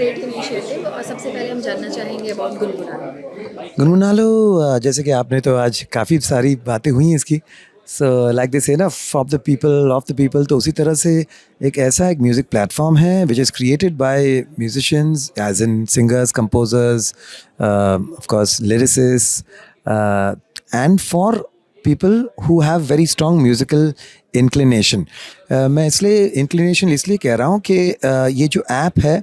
Great initiative और सबसे पहले हम जानना चाहेंगे अबाउट गुनगुनाना। गुनगुना लो। जैसे कि आपने तो आज काफ़ी सारी बातें हुई हैं इसकी। सो लाइक दिस है ना, ऑफ द पीपल, तो उसी तरह से एक म्यूज़िक प्लेटफॉर्म है which is created by musicians as in singers, composers, of course lyricist, and for people who have very strong musical inclination. मैं इंक्लिनेशन इसलिए कह रहा हूँ कि ये जो ऐप है,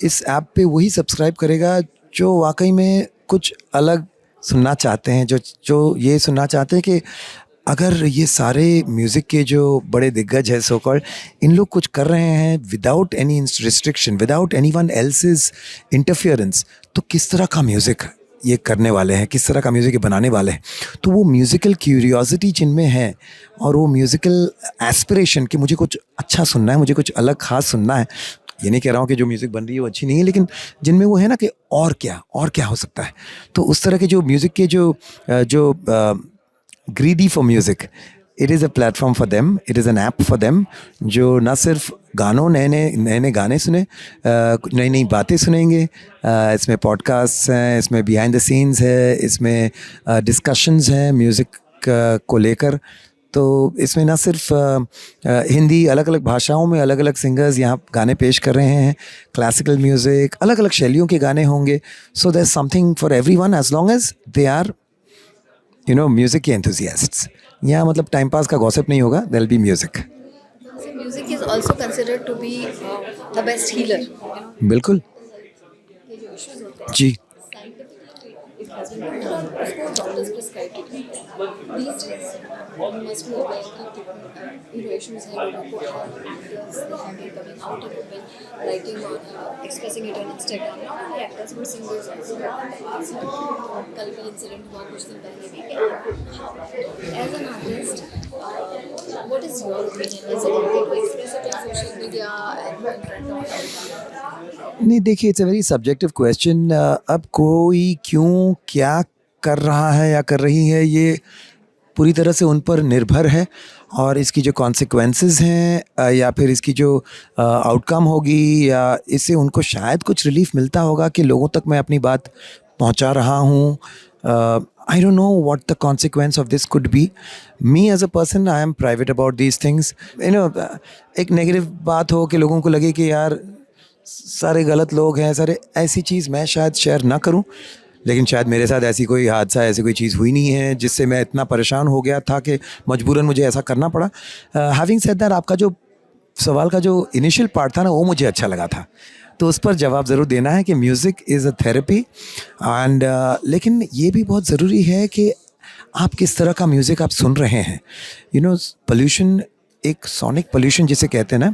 इस ऐप पे वही सब्सक्राइब करेगा जो वाकई में कुछ अलग सुनना चाहते हैं, जो ये सुनना चाहते हैं कि अगर ये सारे म्यूज़िक के जो बड़े दिग्गज हैं सो कॉल्ड, इन लोग कुछ कर रहे हैं without any restriction, without anyone else's interference, तो किस तरह का म्यूज़िक ये करने वाले हैं, किस तरह का म्यूज़िक ये बनाने वाले हैं। तो वो म्यूज़िकल क्यूरियोसिटी जिनमें है और वो म्यूज़िकल एस्पिरेशन कि मुझे कुछ अच्छा सुनना है, मुझे कुछ अलग ख़ास सुनना है। ये नहीं कह रहा हूँ कि जो म्यूज़िक बन रही है वो अच्छी नहीं है, लेकिन जिनमें वो है ना कि और क्या हो सकता है। तो उस तरह के जो म्यूज़िक के जो greedy for music, it is a platform for them, it is an app for them, जो ना सिर्फ गानों नए गाने सुने, नई नई बातें सुनेंगे। इसमें पॉडकास्ट हैं, इसमें बिहाइंड द सीन्स है, इसमें डिस्कशंस हैं म्यूज़िक को लेकर। तो इसमें ना सिर्फ हिंदी, अलग अलग भाषाओं में अलग अलग सिंगर्स यहाँ गाने पेश कर रहे हैं, क्लासिकल म्यूज़िक, अलग अलग शैलियों के गाने होंगे। So there is something for everyone as long as they are music के एंथुसियास्ट्स। यहाँ मतलब टाइम पास का गॉसिप नहीं होगा, there will be music. Music is also considered to be the best healer. बिल्कुल जी। It has been proven that उसको doctors prescribe treatment है। These days, you must be aware कि issues हैं लोगों को, actors they have been coming out in open, writing or expressing it on Instagram. Not only actors but singers also. कल भी incident हुआ कुछ दिन पहले भी कि as an artist, what is your opinion? Is it okay to express it on social media and in front of everyone? नहीं, देखिए, it's a very subjective question. अब कोई क्यों क्या कर रहा है या कर रही है, ये पूरी तरह से उन पर निर्भर है, और इसकी जो कॉन्सिक्वेंसेस हैं या फिर इसकी जो आउटकम होगी, या इससे उनको शायद कुछ रिलीफ मिलता होगा कि लोगों तक मैं अपनी बात पहुंचा रहा हूं। I don't know what the consequence of this could be. Me as a person, I am private about these things. एक नेगेटिव बात हो कि लोगों को लगे कि यार सारे गलत लोग हैं, सारे, ऐसी चीज़ मैं शायद शेयर ना करूं, लेकिन शायद मेरे साथ ऐसी कोई हादसा, ऐसी कोई चीज़ हुई नहीं है जिससे मैं इतना परेशान हो गया था कि मजबूरन मुझे ऐसा करना पड़ा। हैविंग सेड दैट, आपका जो सवाल का जो इनिशियल पार्ट था ना, वो मुझे अच्छा लगा था, तो उस पर जवाब ज़रूर देना है कि music is a therapy. And लेकिन ये भी बहुत ज़रूरी है कि आप किस तरह का म्यूज़िक आप सुन रहे हैं। पोल्यूशन, एक सोनिक पोल्यूशन जिसे कहते हैं ना,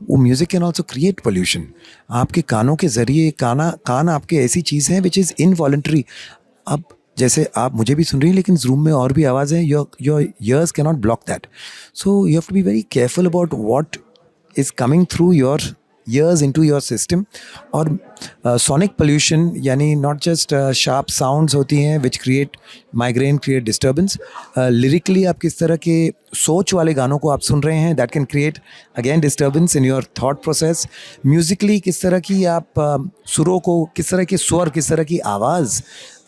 वो music can also create pollution. आपके कानों के ज़रिए, कान आपके ऐसी चीज़ है विच इज़ इनवॉलंटरी। अब जैसे आप मुझे भी सुन रही हैं, लेकिन रूम में और भी आवाज़ है, your ears can not block that. So you have to be very careful about what is coming through your ears into your system. और सोनिक पोल्यूशन यानी नॉट जस्ट शार्प साउंड्स होती हैं which create migraine, create disturbance. Lyrically आप किस तरह के सोच वाले गानों को आप सुन रहे हैं, that can create again disturbance in your thought process. Musically किस तरह की आप सुरों को, किस तरह के स्वर, किस तरह की आवाज़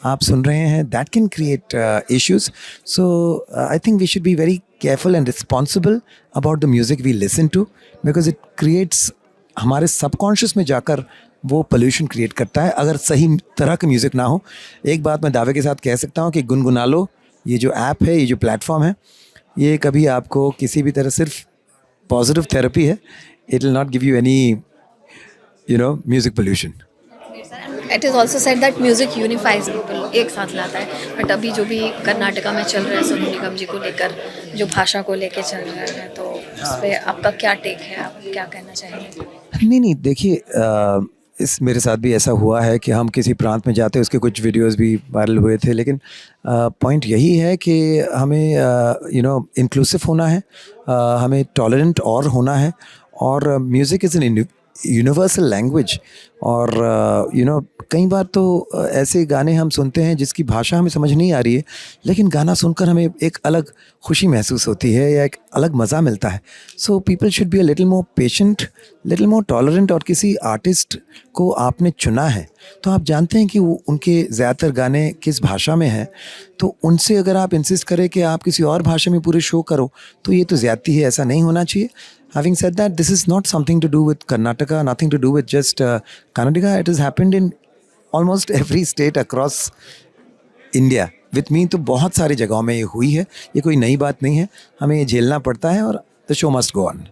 आप सुन रहे हैं, that can create issues. So I think we should be very careful and responsible about the music we listen to, because it creates, हमारे सबकॉन्शियस में जाकर वो पोल्यूशन क्रिएट करता है अगर सही तरह का म्यूज़िक ना हो। एक बात मैं दावे के साथ कह सकता हूँ कि गुनगुना लो, ये जो ऐप है, ये जो प्लेटफॉर्म है, ये कभी आपको किसी भी तरह, सिर्फ पॉजिटिव थेरेपी है। It will not give you any music pollution. It is also said that music unifies people, एक साथ लाता है। बट अभी जो भी कर्नाटका में चल रहा है सोनू निगम जी को लेकर, जो भाषा को लेकर चल रहा है, तो उस पर आपका क्या टेक है, आप क्या कहना चाहेंगे? नहीं, देखिए, इस मेरे साथ भी ऐसा हुआ है कि हम किसी प्रांत में जाते, उसके कुछ वीडियोस भी वायरल हुए थे, लेकिन पॉइंट यही है कि हमें इंक्लूसिव होना है, हमें टॉलरेंट और होना है, और music is an universal language. और कई बार तो ऐसे गाने हम सुनते हैं जिसकी भाषा हमें समझ नहीं आ रही है, लेकिन गाना सुनकर हमें एक अलग खुशी महसूस होती है या एक अलग मज़ा मिलता है. So people should be a little more patient, little more tolerant. और किसी आर्टिस्ट को आपने चुना है तो आप जानते हैं कि वो उनके ज़्यादातर गाने किस भाषा में हैं, तो उनसे अगर आप इंसिस्ट करें कि आप किसी और भाषा में पूरे शो करो तो ये तो ज़्यादती है, ऐसा नहीं होना चाहिए. Having said that, this is not something to do with Karnataka, nothing to do with just Kannadiga. It has happened in almost every state across India. With me तो बहुत सारी जगहों में ये हुई है. ये कोई नई बात नहीं है. हमें ये झेलना पड़ता है और the show must go on.